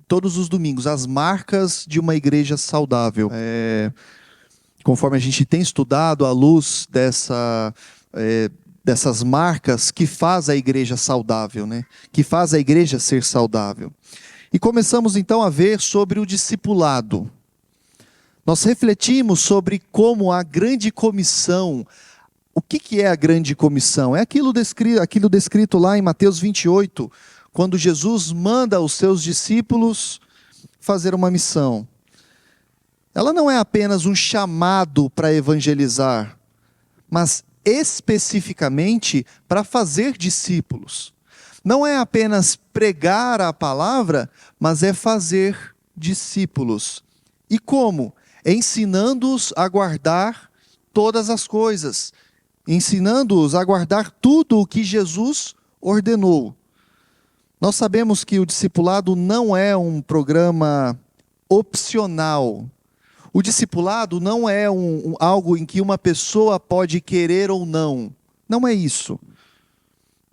todos os domingos, as marcas de uma igreja saudável. Conforme a gente tem estudado à luz dessas marcas que faz a igreja saudável, né? Que faz a igreja ser saudável. E começamos então a ver sobre o discipulado. Nós refletimos sobre como a grande comissão. O que é a grande comissão? É aquilo descrito lá em Mateus 28, quando Jesus manda os seus discípulos fazer uma missão. Ela não é apenas um chamado para evangelizar, mas especificamente para fazer discípulos. Não é apenas pregar a palavra, mas é fazer discípulos. E como? Ensinando-os a guardar todas as coisas, ensinando-os a guardar tudo o que Jesus ordenou. Nós sabemos que o discipulado não é um programa opcional. O discipulado não é algo em que uma pessoa pode querer ou não. Não é isso.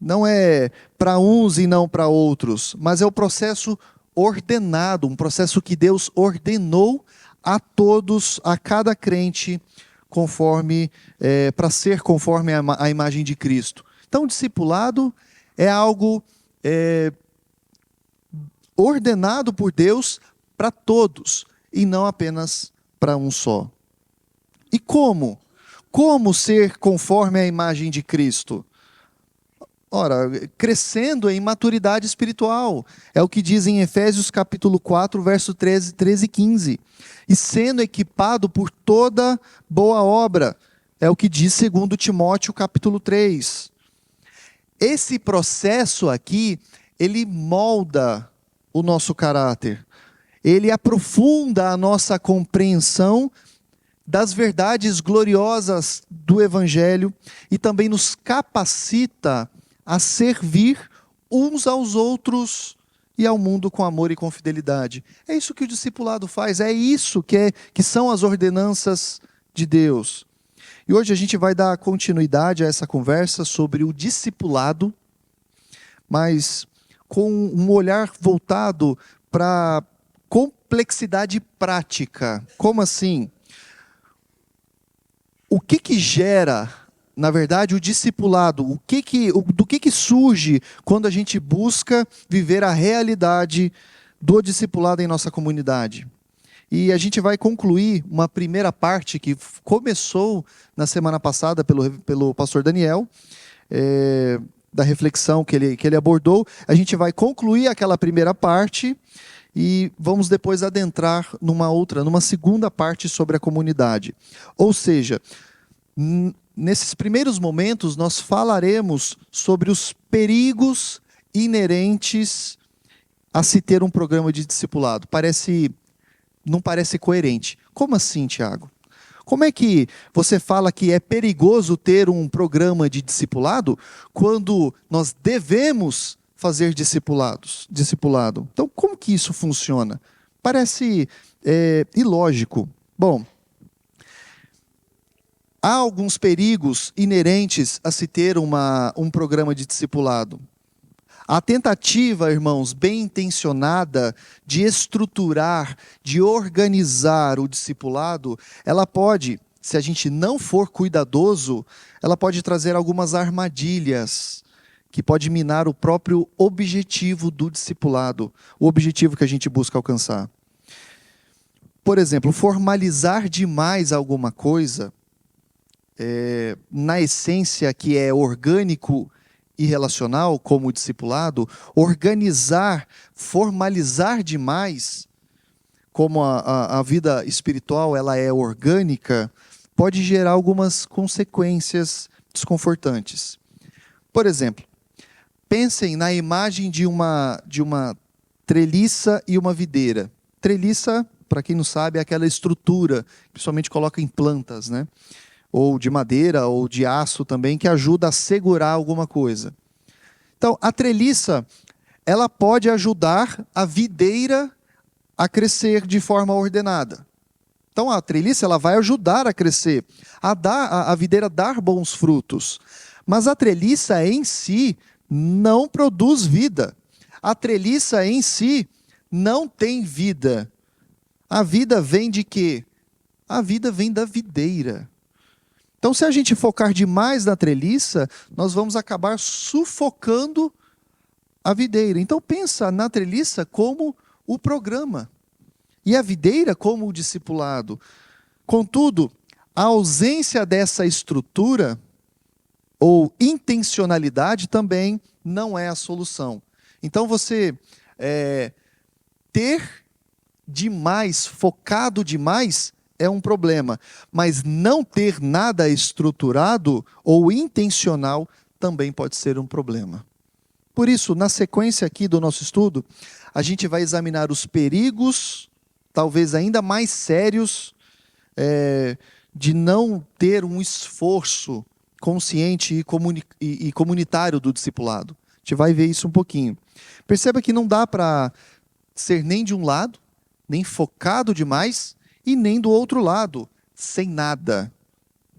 Não é para uns e não para outros, mas é o processo ordenado, um processo que Deus ordenou a todos, a cada crente, para ser conforme a imagem de Cristo. Então, o discipulado é algo ordenado por Deus para todos, e não apenas para um só. E como? Como ser conforme a imagem de Cristo? Ora, crescendo em maturidade espiritual. É o que diz em Efésios capítulo 4, verso 13 e 15. E sendo equipado por toda boa obra. É o que diz segundo Timóteo capítulo 3. Esse processo aqui, ele molda o nosso caráter. Ele aprofunda a nossa compreensão das verdades gloriosas do Evangelho e também nos capacita a servir uns aos outros e ao mundo com amor e com fidelidade. É isso que o discipulado faz, é isso que são as ordenanças de Deus. E hoje a gente vai dar continuidade a essa conversa sobre o discipulado, mas com um olhar voltado para complexidade prática. Como assim? O que gera, na verdade, o discipulado? Do que surge quando a gente busca viver a realidade do discipulado em nossa comunidade? E a gente vai concluir uma primeira parte que começou na semana passada pelo pastor Daniel, da reflexão que ele abordou. A gente vai concluir aquela primeira parte e vamos depois adentrar numa segunda parte sobre a comunidade. Ou seja, nesses primeiros momentos nós falaremos sobre os perigos inerentes a se ter um programa de discipulado. Não parece coerente. Como assim, Tiago? Como é que você fala que é perigoso ter um programa de discipulado quando nós devemos fazer discipulado? Então, como que isso funciona? Parece ilógico. Bom, há alguns perigos inerentes a se ter um programa de discipulado. A tentativa, irmãos, bem intencionada de estruturar, de organizar o discipulado, ela pode, se a gente não for cuidadoso, ela pode trazer algumas armadilhas que pode minar o próprio objetivo do discipulado, o objetivo que a gente busca alcançar. Por exemplo, formalizar demais alguma coisa, na essência que é orgânico e relacional, como o discipulado, formalizar demais, como a vida espiritual ela é orgânica, pode gerar algumas consequências desconfortantes. Por exemplo, pensem na imagem de uma treliça e uma videira. Treliça, para quem não sabe, é aquela estrutura que principalmente coloca em plantas, né? Ou de madeira, ou de aço também, que ajuda a segurar alguma coisa. Então, a treliça, ela pode ajudar a videira a crescer de forma ordenada. Então, a treliça ela vai ajudar a crescer, a videira dar bons frutos. Mas a treliça em si não produz vida. A treliça em si não tem vida. A vida vem de quê? A vida vem da videira. Então, se a gente focar demais na treliça, nós vamos acabar sufocando a videira. Então, pensa na treliça como o programa e a videira como o discipulado. Contudo, a ausência dessa estrutura ou intencionalidade também não é a solução. Então, você ter demais, focado demais, é um problema. Mas não ter nada estruturado ou intencional também pode ser um problema. Por isso, na sequência aqui do nosso estudo, a gente vai examinar os perigos, talvez ainda mais sérios, de não ter um esforço consciente e comunitário do discipulado. A gente vai ver isso um pouquinho. Perceba que não dá para ser nem de um lado, nem focado demais, e nem do outro lado, sem nada.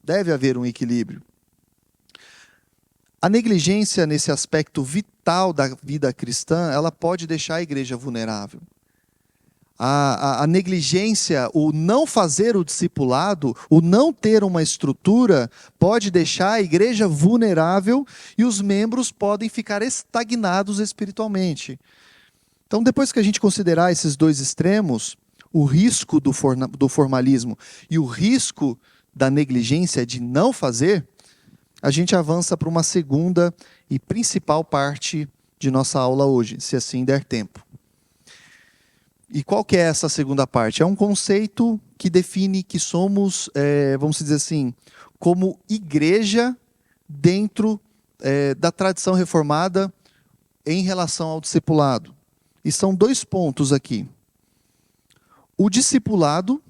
Deve haver um equilíbrio. A negligência nesse aspecto vital da vida cristã, ela pode deixar a igreja vulnerável. A negligência, o não fazer o discipulado, o não ter uma estrutura, pode deixar a igreja vulnerável e os membros podem ficar estagnados espiritualmente. Então, depois que a gente considerar esses dois extremos, o risco do formalismo e o risco da negligência de não fazer, a gente avança para uma segunda e principal parte de nossa aula hoje, se assim der tempo. E qual que é essa segunda parte? É um conceito que define que somos, vamos dizer assim, como igreja dentro da tradição reformada em relação ao discipulado. E são dois pontos aqui. O discipulado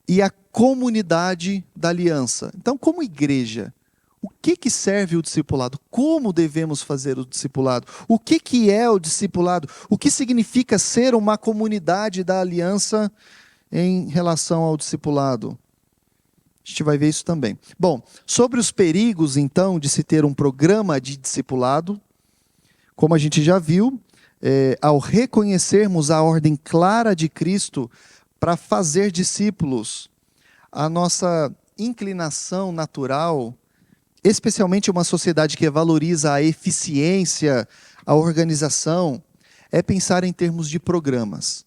e a comunidade da aliança. Então, como igreja, o que serve o discipulado? Como devemos fazer o discipulado? O que é o discipulado? O que significa ser uma comunidade da aliança em relação ao discipulado? A gente vai ver isso também. Bom, sobre os perigos, então, de se ter um programa de discipulado, como a gente já viu, ao reconhecermos a ordem clara de Cristo para fazer discípulos, a nossa inclinação natural, especialmente uma sociedade que valoriza a eficiência, a organização, é pensar em termos de programas.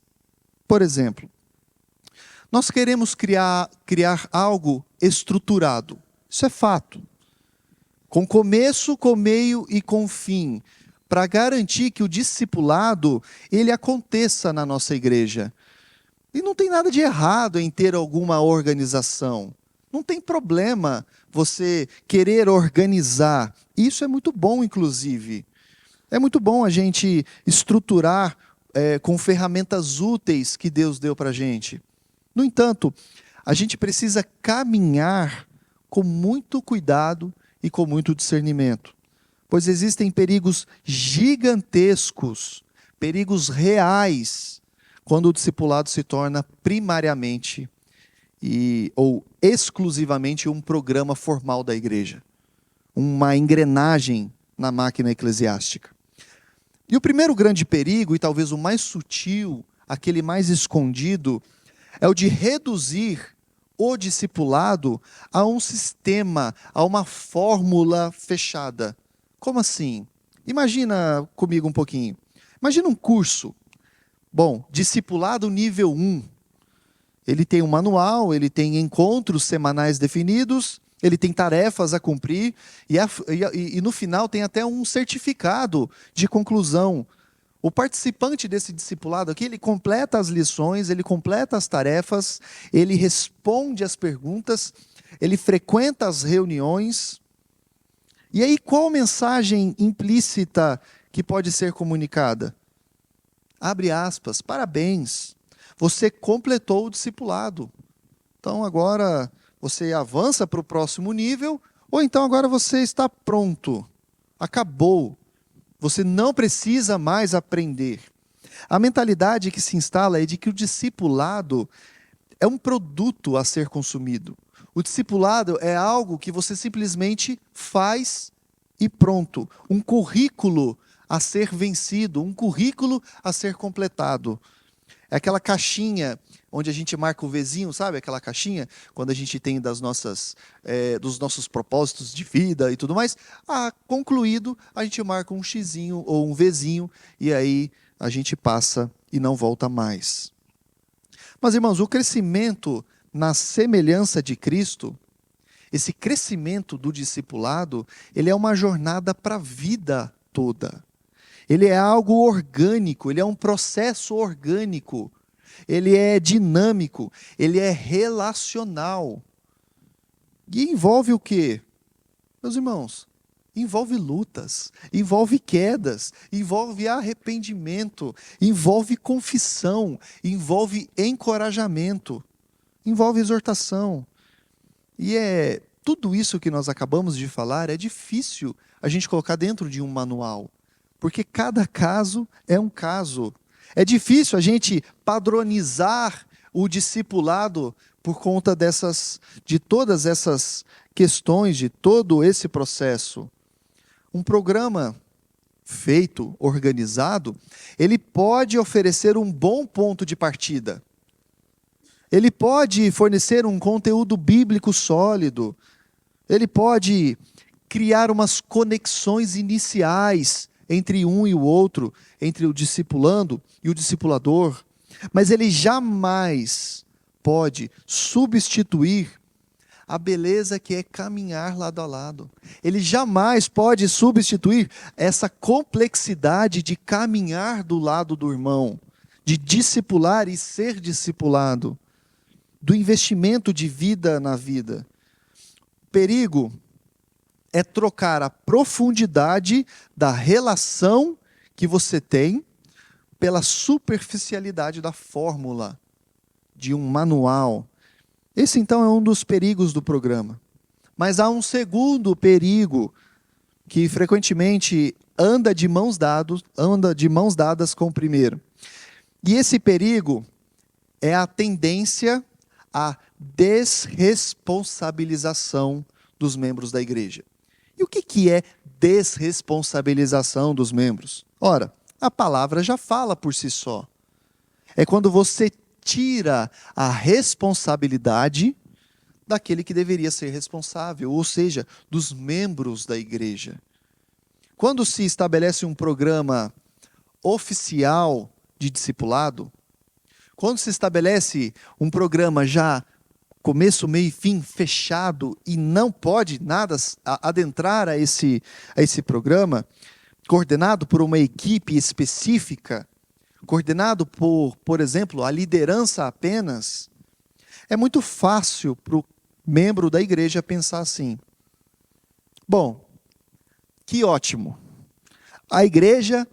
Por exemplo, nós queremos criar algo estruturado. Isso é fato. Com começo, com meio e com fim, para garantir que o discipulado ele aconteça na nossa igreja. E não tem nada de errado em ter alguma organização. Não tem problema você querer organizar. Isso é muito bom, inclusive. É muito bom a gente estruturar com ferramentas úteis que Deus deu para a gente. No entanto, a gente precisa caminhar com muito cuidado e com muito discernimento. Pois existem perigos gigantescos, perigos reais, quando o discipulado se torna primariamente ou exclusivamente um programa formal da igreja, uma engrenagem na máquina eclesiástica. E o primeiro grande perigo, e talvez o mais sutil, aquele mais escondido, é o de reduzir o discipulado a um sistema, a uma fórmula fechada. Como assim? Imagina comigo um pouquinho. Imagina um curso. Bom, discipulado nível 1. Ele tem um manual, ele tem encontros semanais definidos, ele tem tarefas a cumprir, e no final tem até um certificado de conclusão. O participante desse discipulado aqui, ele completa as lições, ele completa as tarefas, ele responde às perguntas, ele frequenta as reuniões. E aí, qual mensagem implícita que pode ser comunicada? Abre aspas, parabéns, você completou o discipulado. Então agora você avança para o próximo nível, ou então agora você está pronto, acabou. Você não precisa mais aprender. A mentalidade que se instala é de que o discipulado é um produto a ser consumido. O discipulado é algo que você simplesmente faz e pronto. Um currículo a ser vencido, um currículo a ser completado. É aquela caixinha onde a gente marca o Vzinho, sabe? Aquela caixinha, quando a gente tem dos nossos propósitos de vida e tudo mais. Concluído, a gente marca um Xzinho ou um Vzinho, e aí a gente passa e não volta mais. Mas, irmãos, o crescimento na semelhança de Cristo, esse crescimento do discipulado, ele é uma jornada para a vida toda. Ele é algo orgânico, ele é um processo orgânico, ele é dinâmico, ele é relacional. E envolve o quê? Meus irmãos, envolve lutas, envolve quedas, envolve arrependimento, envolve confissão, envolve encorajamento, envolve exortação. E tudo isso que nós acabamos de falar é difícil a gente colocar dentro de um manual, porque cada caso é um caso. É difícil a gente padronizar o discipulado por conta de todas essas questões, de todo esse processo. Um programa feito, organizado, ele pode oferecer um bom ponto de partida. Ele pode fornecer um conteúdo bíblico sólido. Ele pode criar umas conexões iniciais entre um e o outro, entre o discipulando e o discipulador. Mas ele jamais pode substituir a beleza que é caminhar lado a lado. Ele jamais pode substituir essa complexidade de caminhar do lado do irmão, de discipular e ser discipulado, do investimento de vida na vida. Perigo é trocar a profundidade da relação que você tem pela superficialidade da fórmula, de um manual. Esse, então, é um dos perigos do programa. Mas há um segundo perigo que frequentemente anda de mãos dadas com o primeiro. E esse perigo é a tendência à desresponsabilização dos membros da igreja. E o que é desresponsabilização dos membros? Ora, a palavra já fala por si só. É quando você tira a responsabilidade daquele que deveria ser responsável, ou seja, dos membros da igreja. Quando se estabelece um programa oficial de discipulado, quando se estabelece um programa já começo, meio e fim fechado e não pode nada adentrar a esse programa, coordenado por uma equipe específica, coordenado por exemplo, a liderança apenas, é muito fácil para o membro da igreja pensar assim: bom, que ótimo, a igreja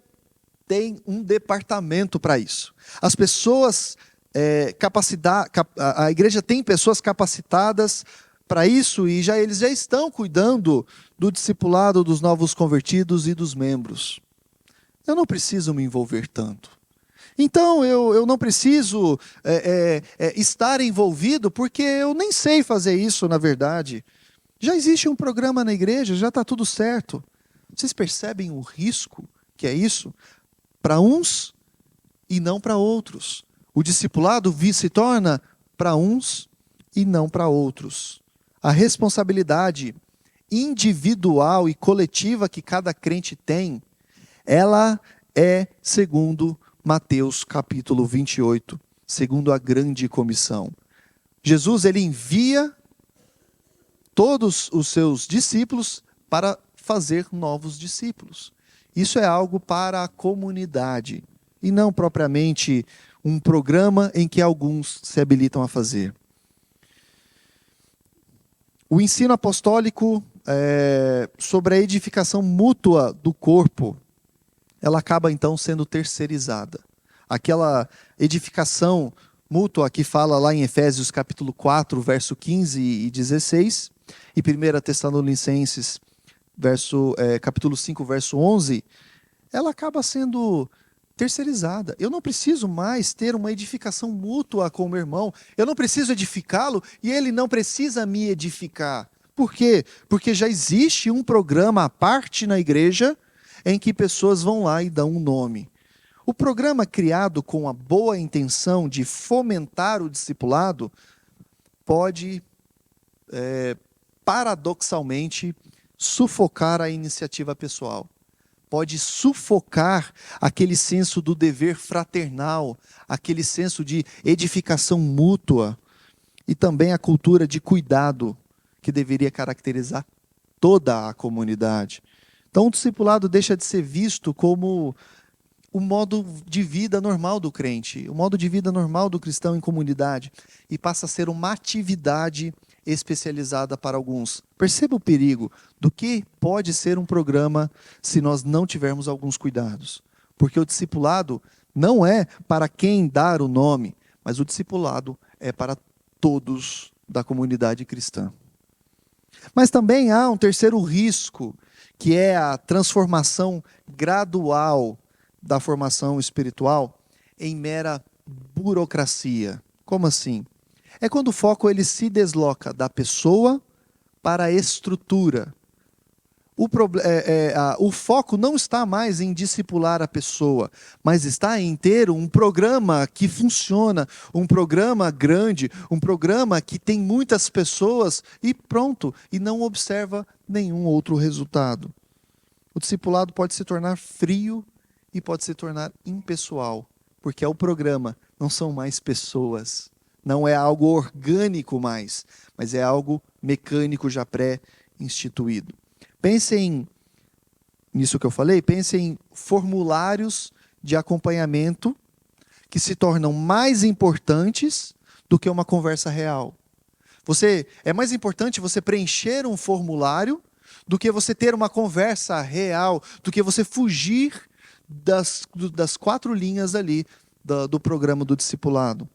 tem um departamento para isso. As pessoas a igreja tem pessoas capacitadas para isso e eles já estão cuidando do discipulado dos novos convertidos e dos membros. Eu não preciso me envolver tanto. Então, eu não preciso estar envolvido, porque eu nem sei fazer isso, na verdade. Já existe um programa na igreja, já está tudo certo. Vocês percebem o risco que é isso? Para uns e não para outros. O discipulado se torna para uns e não para outros. A responsabilidade individual e coletiva que cada crente tem, ela é segundo Mateus capítulo 28, segundo a grande comissão. Jesus, ele envia todos os seus discípulos para fazer novos discípulos. Isso é algo para a comunidade e não propriamente um programa em que alguns se habilitam a fazer. O ensino apostólico sobre a edificação mútua do corpo, ela acaba então sendo terceirizada. Aquela edificação mútua que fala lá em Efésios capítulo 4, verso 15 e 16, e 1 Tessalonicenses capítulo 5, verso 11, ela acaba sendo terceirizada. Eu não preciso mais ter uma edificação mútua com o meu irmão. Eu não preciso edificá-lo e ele não precisa me edificar. Por quê? Porque já existe um programa à parte na igreja em que pessoas vão lá e dão um nome. O programa criado com a boa intenção de fomentar o discipulado pode, paradoxalmente, sufocar a iniciativa pessoal. Pode sufocar aquele senso do dever fraternal, aquele senso de edificação mútua e também a cultura de cuidado que deveria caracterizar toda a comunidade. Então, o discipulado deixa de ser visto como o modo de vida normal do crente, o modo de vida normal do cristão em comunidade, e passa a ser uma atividade especializada para alguns. Perceba o perigo do que pode ser um programa se nós não tivermos alguns cuidados. Porque o discipulado não é para quem dar o nome, mas o discipulado é para todos da comunidade cristã. Mas também há um terceiro risco, que é a transformação gradual da formação espiritual em mera burocracia. Como assim? É quando o foco ele se desloca da pessoa para a estrutura. O foco não está mais em discipular a pessoa, mas está em ter um programa que funciona, um programa grande, um programa que tem muitas pessoas e pronto, e não observa nenhum outro resultado. O discipulado pode se tornar frio e pode se tornar impessoal, porque é o programa, não são mais pessoas. Não é algo orgânico mais, mas é algo mecânico já pré-instituído. Pensem nisso que eu falei, pensem em formulários de acompanhamento que se tornam mais importantes do que uma conversa real. É mais importante você preencher um formulário do que você ter uma conversa real, do que você fugir das 4 linhas ali do programa do discipulado.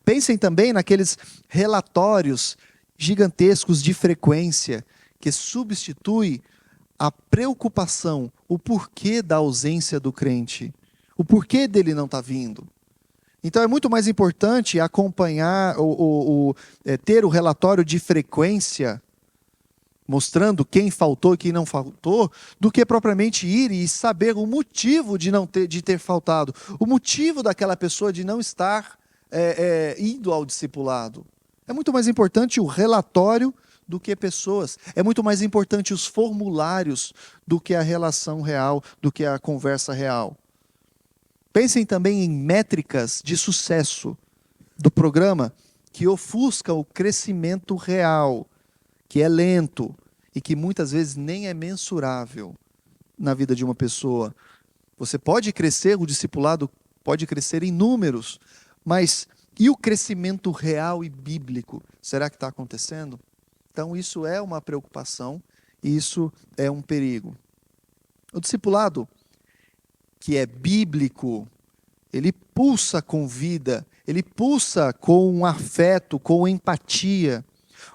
Pensem também naqueles relatórios gigantescos de frequência que substitui a preocupação, o porquê da ausência do crente, o porquê dele não estar vindo. Então é muito mais importante acompanhar, ter o relatório de frequência, mostrando quem faltou e quem não faltou, do que propriamente ir e saber o motivo de ter faltado, o motivo daquela pessoa de não estar indo ao discipulado. É muito mais importante o relatório do que pessoas. É muito mais importante os formulários do que a relação real, do que a conversa real. Pensem também em métricas de sucesso do programa que ofuscam o crescimento real, que é lento e que muitas vezes nem é mensurável na vida de uma pessoa. Você pode crescer, o discipulado pode crescer em números, mas e o crescimento real e bíblico? Será que está acontecendo? Então isso é uma preocupação e isso é um perigo. O discipulado, que é bíblico, ele pulsa com vida, ele pulsa com afeto, com empatia.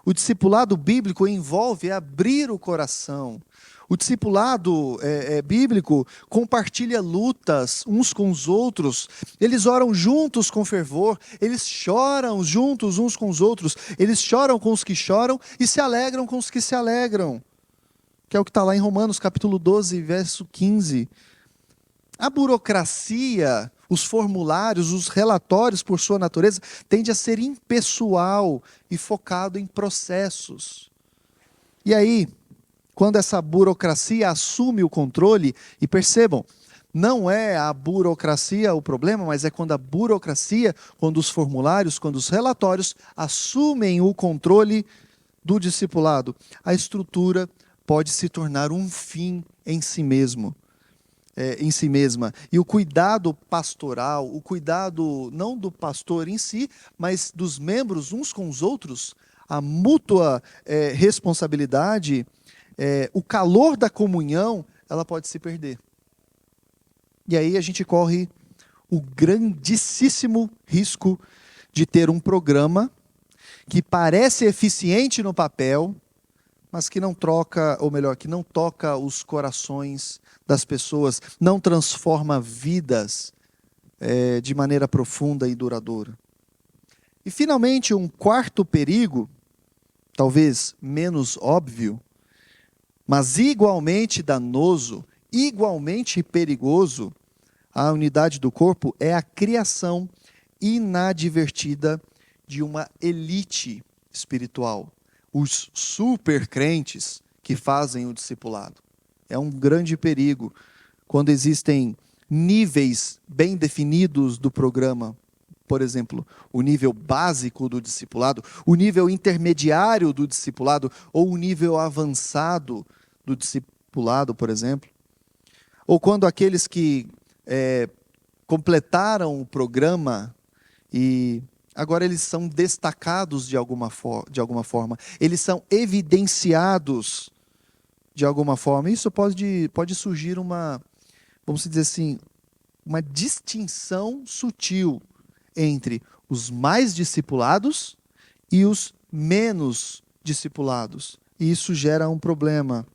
O discipulado bíblico envolve abrir o coração. O discipulado bíblico compartilha lutas uns com os outros. Eles oram juntos com fervor. Eles choram juntos uns com os outros. Eles choram com os que choram e se alegram com os que se alegram. Que é o que está lá em Romanos capítulo 12, verso 15. A burocracia, os formulários, os relatórios, por sua natureza, tende a ser impessoal e focado em processos. E aí, quando essa burocracia assume o controle, e percebam, não é a burocracia o problema, mas é quando a burocracia, quando os formulários, quando os relatórios assumem o controle do discipulado, a estrutura pode se tornar um fim em si mesmo. Em si mesma. E o cuidado pastoral, o cuidado não do pastor em si, mas dos membros uns com os outros, a mútua responsabilidade, o calor da comunhão, ela pode se perder. E aí a gente corre o grandíssimo risco de ter um programa que parece eficiente no papel, mas que não troca, ou melhor, que não toca os corações das pessoas, não transforma vidas de maneira profunda e duradoura. E finalmente, um quarto perigo, talvez menos óbvio, mas igualmente danoso igualmente perigoso à unidade do corpo é a criação inadvertida de uma elite espiritual. Os super crentes que fazem o discipulado. É um grande perigo quando existem níveis bem definidos do programa. Por exemplo, o nível básico do discipulado, o nível intermediário do discipulado, ou o nível avançado do discipulado, por exemplo. Ou quando aqueles que completaram o programa e agora eles são destacados de alguma forma, eles são evidenciados de alguma forma. Isso pode surgir vamos dizer assim, uma distinção sutil entre os mais discipulados e os menos discipulados. E isso gera um problema.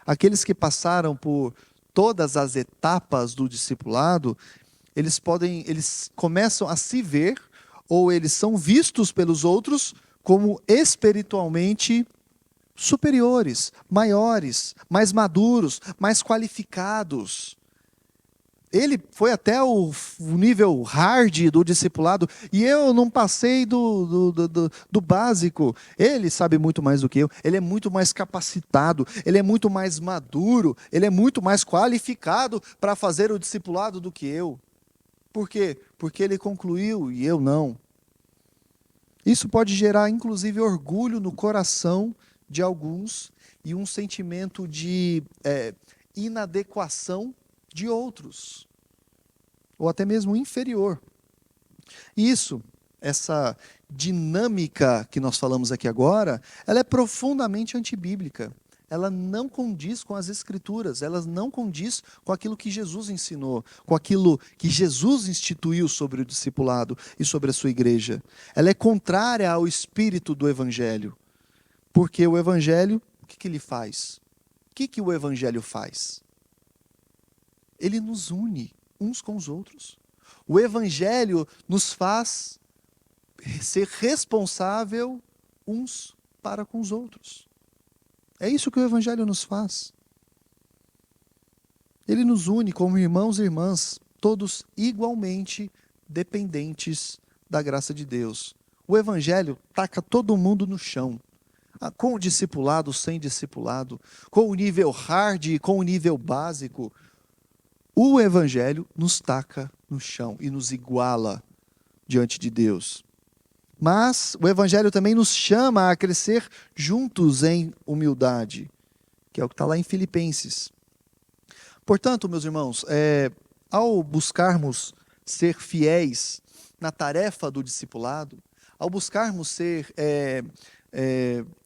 Aqueles que passaram por todas as etapas do discipulado, eles começam a se ver, ou eles são vistos pelos outros como espiritualmente superiores, maiores, mais maduros, mais qualificados. Ele foi até o nível hard do discipulado e eu não passei do básico. Ele sabe muito mais do que eu, ele é muito mais capacitado, ele é muito mais maduro, ele é muito mais qualificado para fazer o discipulado do que eu. Por quê? Porque ele concluiu e eu não. Isso pode gerar, inclusive, orgulho no coração de alguns e um sentimento de inadequação de outros, ou até mesmo inferior. Essa dinâmica que nós falamos aqui agora, ela é profundamente antibíblica. Ela não condiz com as Escrituras, ela não condiz com aquilo que Jesus ensinou, com aquilo que Jesus instituiu sobre o discipulado e sobre a sua igreja. Ela é contrária ao espírito do Evangelho, porque o Evangelho, o que ele faz? O que o Evangelho faz? Ele nos une uns com os outros. O Evangelho nos faz ser responsável uns para com os outros. É isso que o Evangelho nos faz. Ele nos une como irmãos e irmãs, todos igualmente dependentes da graça de Deus. O Evangelho taca todo mundo no chão. Com o discipulado, sem discipulado, com o nível hard e com o nível básico, o Evangelho nos taca no chão e nos iguala diante de Deus. Mas o Evangelho também nos chama a crescer juntos em humildade, que é o que está lá em Filipenses. Portanto, meus irmãos, ao buscarmos ser fiéis na tarefa do discipulado, ao buscarmos ser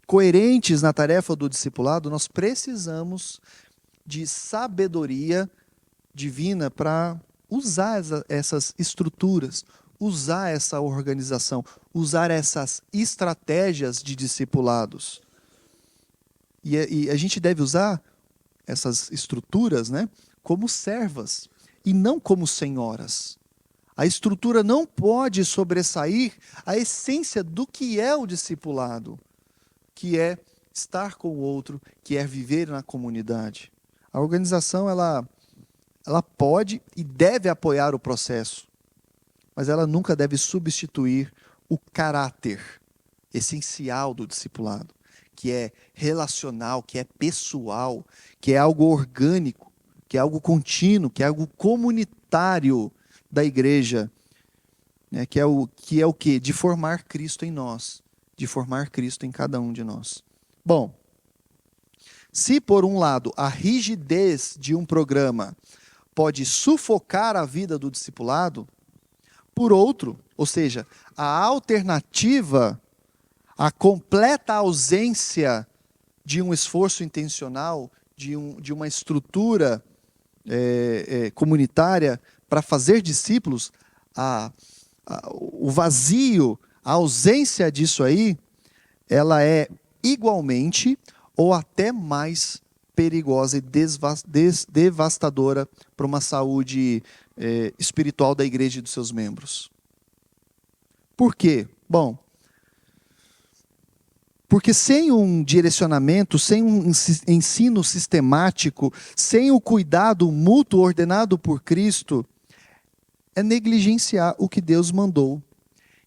coerentes na tarefa do discipulado, nós precisamos de sabedoria divina para usar essas estruturas, usar essa organização, usar essas estratégias de discipulados. E a gente deve usar essas estruturas, né, como servas e não como senhoras. A estrutura não pode sobressair a essência do que é o discipulado, que é estar com o outro, que é viver na comunidade. A organização, ela pode e deve apoiar o processo, mas ela nunca deve substituir o caráter essencial do discipulado, que é relacional, que é pessoal, que é algo orgânico, que é algo contínuo, que é algo comunitário da igreja, né? Que é o quê? De formar Cristo em nós, de formar Cristo em cada um de nós. Bom, se por um lado a rigidez de um programa pode sufocar a vida do discipulado, por outro, ou seja, a alternativa, a completa ausência de um esforço intencional, de uma estrutura comunitária para fazer discípulos, o vazio, a ausência disso aí, ela é igualmente ou até mais perigosa e devastadora para uma saúde espiritual da igreja e dos seus membros. Por quê? Bom, Porque sem um direcionamento, sem um ensino sistemático, sem o cuidado mútuo ordenado por Cristo, é negligenciar o que Deus mandou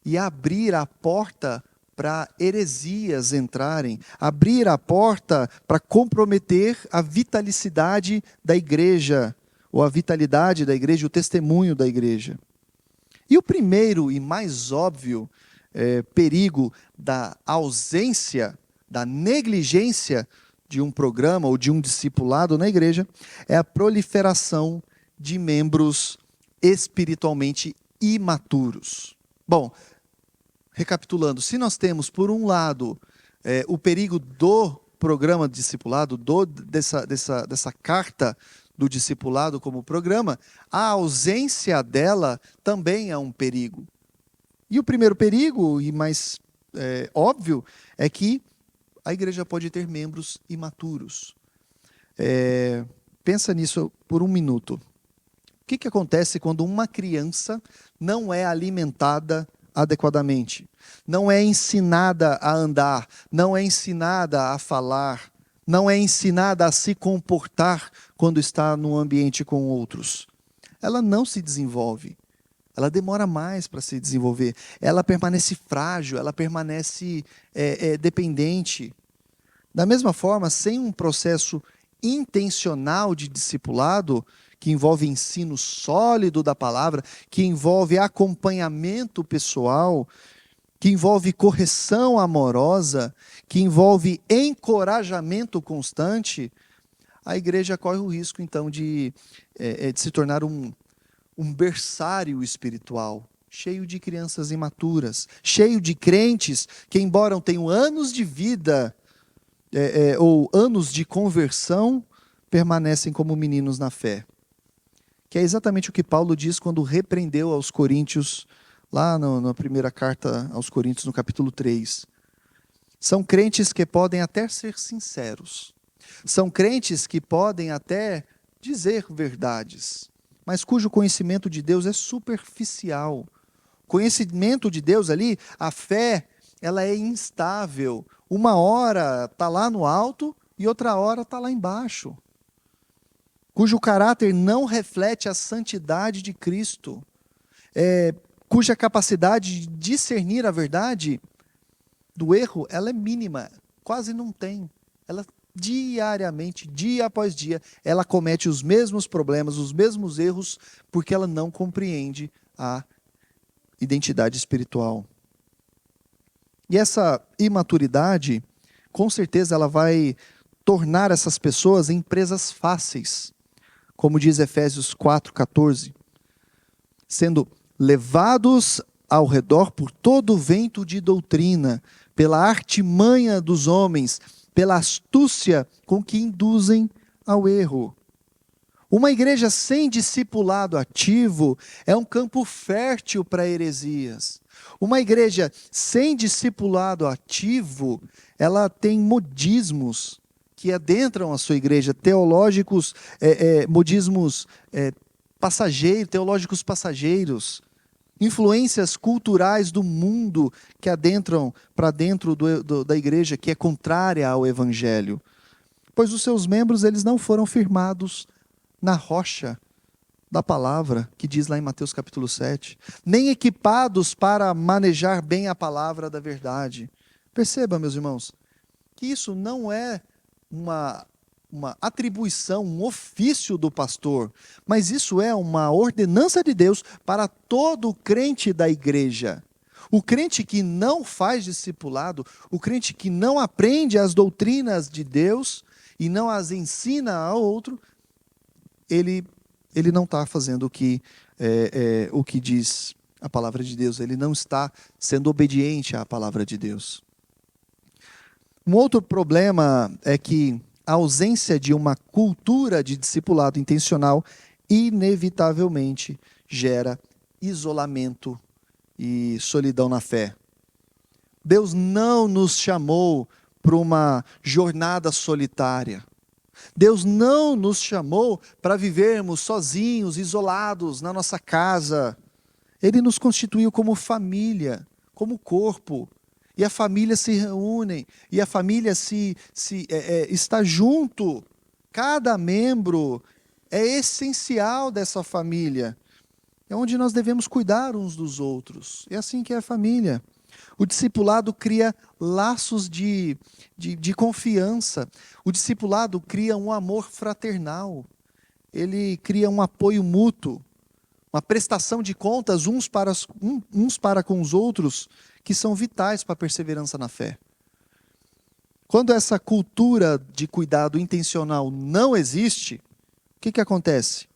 e abrir a porta para heresias entrarem, abrir a porta para comprometer a vitalicidade da igreja, ou a vitalidade da igreja, o testemunho da igreja. E o primeiro e mais óbvio perigo da ausência, da negligência de um programa ou de um discipulado na igreja é a proliferação de membros espiritualmente imaturos. Bom, recapitulando, se nós temos, por um lado, o perigo do programa de discipulado, dessa carta do discipulado como programa, a ausência dela também é um perigo. E o primeiro perigo, e mais óbvio, é que a igreja pode ter membros imaturos. Pensa nisso por um minuto. O que acontece quando uma criança não é alimentada adequadamente? Não é ensinada a andar, não é ensinada a falar, não é ensinada a se comportar quando está num ambiente com outros. Ela não se desenvolve. Ela demora mais para se desenvolver. Ela permanece frágil, ela permanece dependente. Da mesma forma, sem um processo intencional de discipulado, que envolve ensino sólido da palavra, que envolve acompanhamento pessoal, que envolve correção amorosa, que envolve encorajamento constante, a igreja corre o risco, então, de se tornar um berçário espiritual, cheio de crianças imaturas, cheio de crentes que, embora tenham anos de vida ou anos de conversão, permanecem como meninos na fé. Que é exatamente o que Paulo diz quando repreendeu aos coríntios, lá na primeira carta aos Coríntios, no capítulo 3. São crentes que podem até ser sinceros. São crentes que podem até dizer verdades, mas cujo conhecimento de Deus é superficial. Conhecimento de Deus ali, a fé, ela é instável. Uma hora está lá no alto e outra hora está lá embaixo. Cujo caráter não reflete a santidade de Cristo. Cuja capacidade de discernir a verdade do erro, ela é mínima, quase não tem. Ela diariamente, dia após dia, ela comete os mesmos problemas, os mesmos erros, porque ela não compreende a identidade espiritual. E essa imaturidade, com certeza, ela vai tornar essas pessoas em presas fáceis, como diz Efésios 4,14, sendo levados ao redor por todo o vento de doutrina, pela artimanha dos homens, pela astúcia com que induzem ao erro. Uma igreja sem discipulado ativo é um campo fértil para heresias. Uma igreja sem discipulado ativo, ela tem modismos que adentram a sua igreja, teológicos, modismos teológicos passageiros, influências culturais do mundo que adentram para dentro da igreja, que é contrária ao evangelho. Pois os seus membros, eles não foram firmados na rocha da palavra, que diz lá em Mateus capítulo 7, nem equipados para manejar bem a palavra da verdade. Perceba, meus irmãos, que isso não é uma atribuição, um ofício do pastor, mas isso é uma ordenança de Deus para todo crente da igreja. O crente que não faz discipulado, o crente que não aprende as doutrinas de Deus e não as ensina ao outro, ele não está fazendo o que diz a palavra de Deus, ele não está sendo obediente à palavra de Deus. Um outro problema é que a ausência de uma cultura de discipulado intencional inevitavelmente gera isolamento e solidão na fé. Deus não nos chamou para uma jornada solitária. Deus não nos chamou para vivermos sozinhos, isolados na nossa casa. Ele nos constituiu como família, como corpo. E a família se reúne, e a família está junto. Cada membro é essencial dessa família. É onde nós devemos cuidar uns dos outros. É assim que é a família. O discipulado cria laços de confiança. O discipulado cria um amor fraternal. Ele cria um apoio mútuo, uma prestação de contas uns para com os outros, que são vitais para a perseverança na fé. Quando essa cultura de cuidado intencional não existe, o que acontece?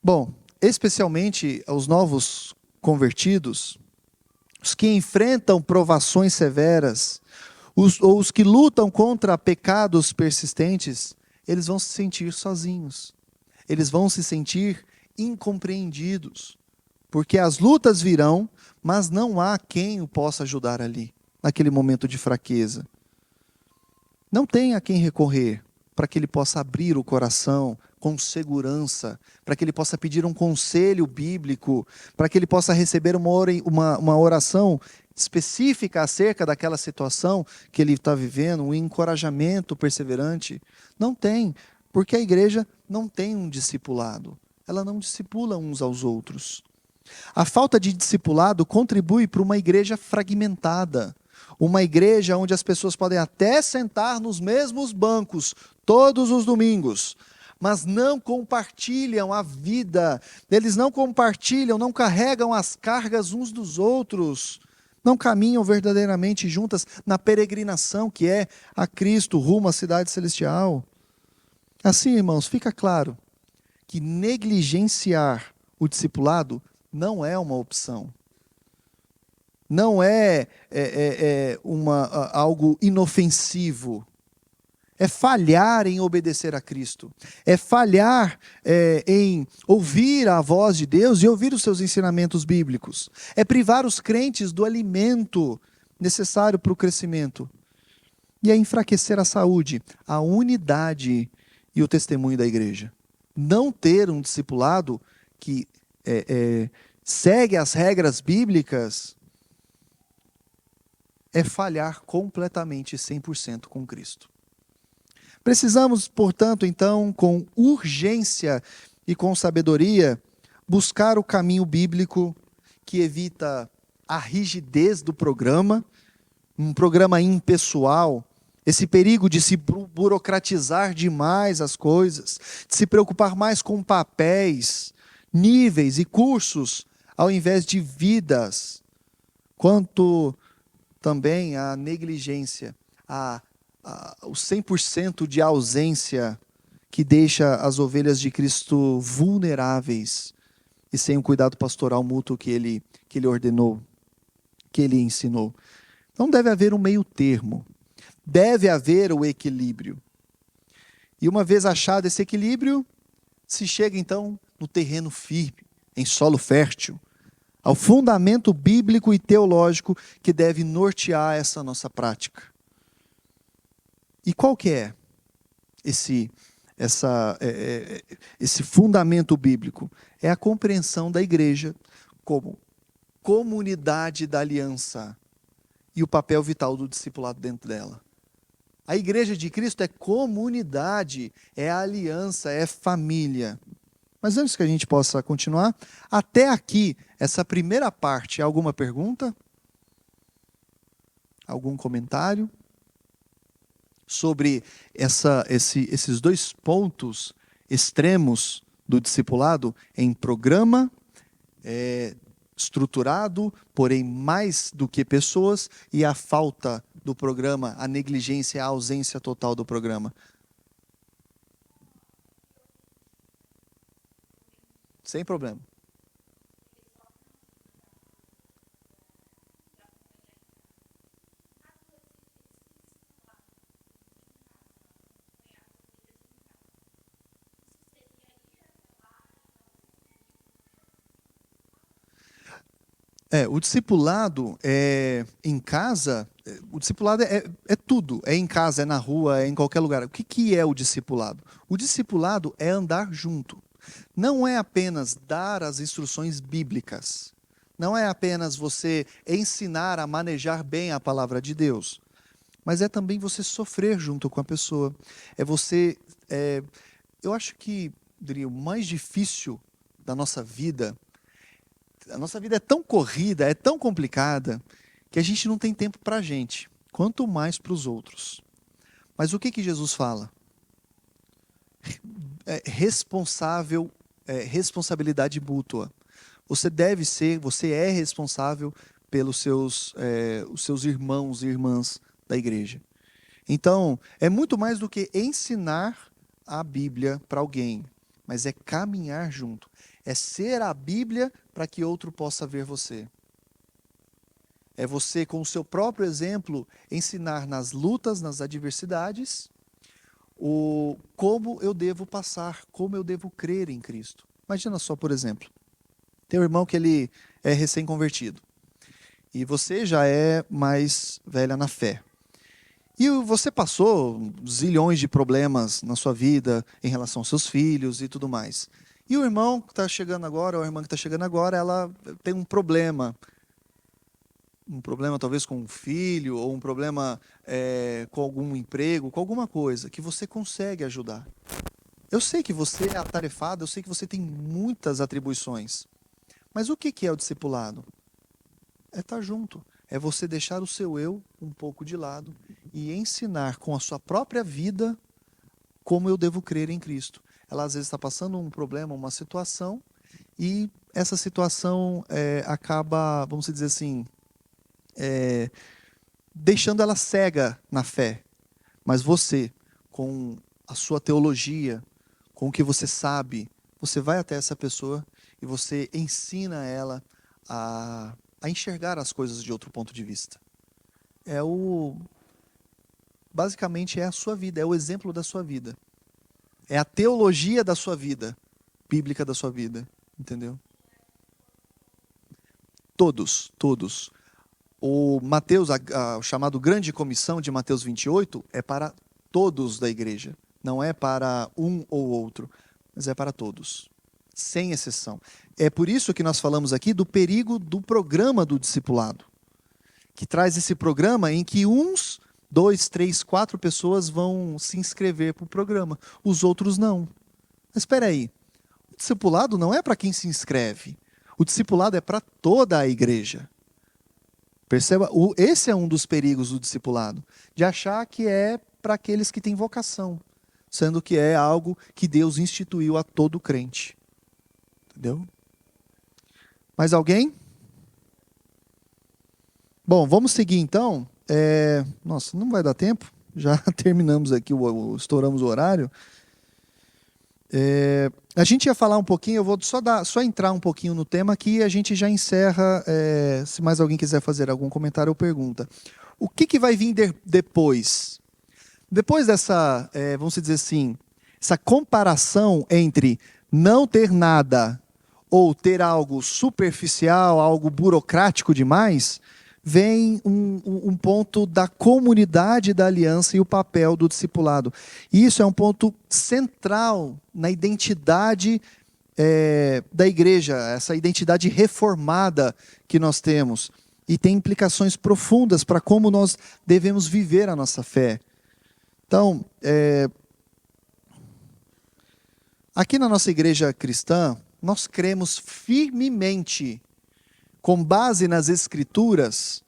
Bom, especialmente aos novos convertidos, os que enfrentam provações severas, ou os que lutam contra pecados persistentes, eles vão se sentir sozinhos. Eles vão se sentir incompreendidos. Porque as lutas virão, mas não há quem o possa ajudar ali, naquele momento de fraqueza. Não tem a quem recorrer para que ele possa abrir o coração com segurança, para que ele possa pedir um conselho bíblico, para que ele possa receber uma oração específica acerca daquela situação que ele está vivendo, um encorajamento perseverante. Não tem, porque a igreja não tem um discipulado. Ela não discipula uns aos outros. A falta de discipulado contribui para uma igreja fragmentada. Uma igreja onde as pessoas podem até sentar nos mesmos bancos todos os domingos, mas não compartilham a vida. Eles não compartilham, não carregam as cargas uns dos outros. Não caminham verdadeiramente juntas na peregrinação que é a Cristo, rumo à cidade celestial. Assim, irmãos, fica claro que negligenciar o discipulado não é uma opção. Não é algo inofensivo. É falhar em obedecer a Cristo. É falhar em ouvir a voz de Deus e ouvir os seus ensinamentos bíblicos. É privar os crentes do alimento necessário para o crescimento. E é enfraquecer a saúde, a unidade e o testemunho da igreja. Não ter um discipulado que segue as regras bíblicas é falhar completamente 100% com Cristo. Precisamos, portanto, então, com urgência e com sabedoria, buscar o caminho bíblico que evita a rigidez do programa, um programa impessoal, esse perigo de se burocratizar demais as coisas, de se preocupar mais com papéis, níveis e cursos, ao invés de vidas, quanto também a negligência, o 100% de ausência que deixa as ovelhas de Cristo vulneráveis e sem o cuidado pastoral mútuo que ele ordenou, que ele ensinou. Então deve haver um meio termo, deve haver o equilíbrio. E uma vez achado esse equilíbrio, se chega então no terreno firme, em solo fértil, ao fundamento bíblico e teológico que deve nortear essa nossa prática. E qual que é esse fundamento bíblico? É a compreensão da igreja como comunidade da aliança e o papel vital do discipulado dentro dela. A igreja de Cristo é comunidade, é aliança, é família. Mas antes que a gente possa continuar, até aqui, essa primeira parte, alguma pergunta? Algum comentário? Sobre esses dois pontos extremos do discipulado, em programa, estruturado, porém mais do que pessoas, e a falta do programa, a negligência, a ausência total do programa. Sem problema. O discipulado em casa, o discipulado é tudo, é em casa, é na rua, é em qualquer lugar. O que é o discipulado? O discipulado é andar junto. Não é apenas dar as instruções bíblicas. Não é apenas você ensinar a manejar bem a palavra de Deus, mas é também você sofrer junto com a pessoa. É você, eu acho que, diria, o mais difícil da nossa vida, a nossa vida é tão corrida, é tão complicada, que a gente não tem tempo para a gente, quanto mais para os outros. Mas o que que Jesus fala? Responsabilidade mútua. Você é responsável pelos os seus irmãos e irmãs da igreja. Então, é muito mais do que ensinar a Bíblia para alguém, mas é caminhar junto. É ser a Bíblia para que outro possa ver você. É você, com o seu próprio exemplo, ensinar nas lutas, nas adversidades, como eu devo passar, como eu devo crer em Cristo. Imagina só, por exemplo, tem um irmão que ele é recém-convertido e você já é mais velha na fé. E você passou zilhões de problemas na sua vida em relação aos seus filhos e tudo mais. E o irmão que está chegando agora, ou a irmã que está chegando agora, ela tem um problema talvez com um filho, ou um problema com algum emprego, com alguma coisa, que você consegue ajudar. Eu sei que você é atarefado, eu sei que você tem muitas atribuições. Mas o que é o discipulado? É estar junto. É você deixar o seu eu um pouco de lado e ensinar com a sua própria vida como eu devo crer em Cristo. Ela às vezes está passando um problema, uma situação, e essa situação acaba, vamos dizer assim, deixando ela cega na fé. Mas você, com a sua teologia, com o que você sabe, você vai até essa pessoa e você ensina ela a enxergar as coisas de outro ponto de vista. Basicamente é a sua vida, é o exemplo da sua vida. É a teologia da sua vida, bíblica da sua vida, entendeu? Todos. O Mateus, o chamado Grande Comissão de Mateus 28, é para todos da igreja. Não é para um ou outro, mas é para todos, sem exceção. É por isso que nós falamos aqui do perigo do programa do discipulado, que traz esse programa em que 2, 3, 4 pessoas vão se inscrever para o programa, os outros não. Mas espera aí, o discipulado não é para quem se inscreve, o discipulado é para toda a igreja. Perceba, esse é um dos perigos do discipulado, de achar que é para aqueles que têm vocação, sendo que é algo que Deus instituiu a todo crente. Entendeu? Mais alguém? Bom, vamos seguir então. Nossa, não vai dar tempo, já terminamos aqui, estouramos o horário. A gente ia falar um pouquinho, eu vou só entrar um pouquinho no tema aqui e a gente já encerra, se mais alguém quiser fazer algum comentário ou pergunta. O que vai vir depois? Depois dessa, vamos dizer assim, essa comparação entre não ter nada ou ter algo superficial, algo burocrático demais, vem um ponto da comunidade da aliança e o papel do discipulado. E isso é um ponto central na identidade da igreja, essa identidade reformada que nós temos. E tem implicações profundas para como nós devemos viver a nossa fé. Então, aqui na nossa igreja cristã, nós cremos firmemente, com base nas Escrituras,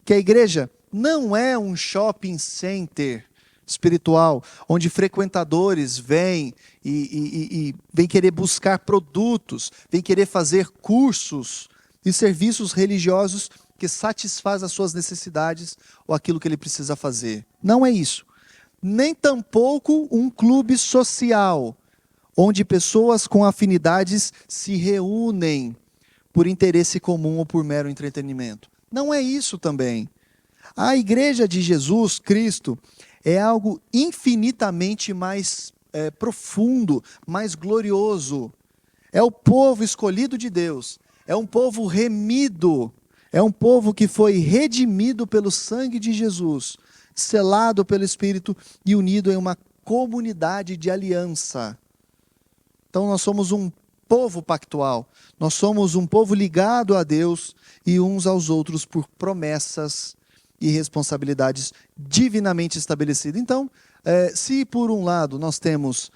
que a igreja não é um shopping center espiritual, onde frequentadores vêm e vêm querer buscar produtos, vêm querer fazer cursos e serviços religiosos que satisfazem as suas necessidades ou aquilo que ele precisa fazer. Não é isso. Nem tampouco um clube social, onde pessoas com afinidades se reúnem por interesse comum ou por mero entretenimento. Não é isso também. A igreja de Jesus Cristo é algo infinitamente mais profundo, mais glorioso. É o povo escolhido de Deus, é um povo remido, é um povo que foi redimido pelo sangue de Jesus, selado pelo Espírito e unido em uma comunidade de aliança. Então nós somos um povo pactual. Nós somos um povo ligado a Deus e uns aos outros por promessas e responsabilidades divinamente estabelecidas. Então, se por um lado nós temos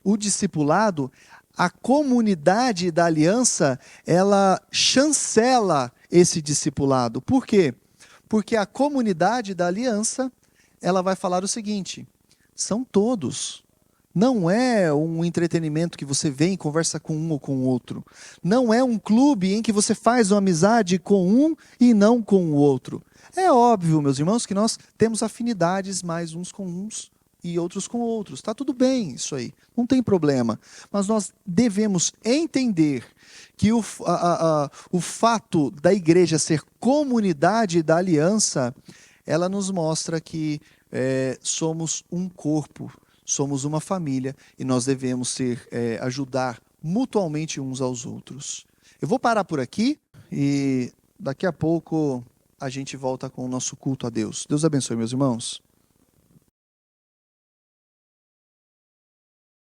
o discipulado, a comunidade da aliança, ela chancela esse discipulado. Por quê? Porque a comunidade da aliança, ela vai falar o seguinte: são todos. Não é um entretenimento que você vem e conversa com um ou com o outro. Não é um clube em que você faz uma amizade com um e não com o outro. É óbvio, meus irmãos, que nós temos afinidades mais uns com uns e outros com outros. Está tudo bem isso aí, não tem problema. Mas nós devemos entender que o fato da igreja ser comunidade da aliança, ela nos mostra que somos um corpo, somos uma família e nós devemos ajudar mutuamente uns aos outros. Eu vou parar por aqui e daqui a pouco a gente volta com o nosso culto a Deus. Deus abençoe, meus irmãos.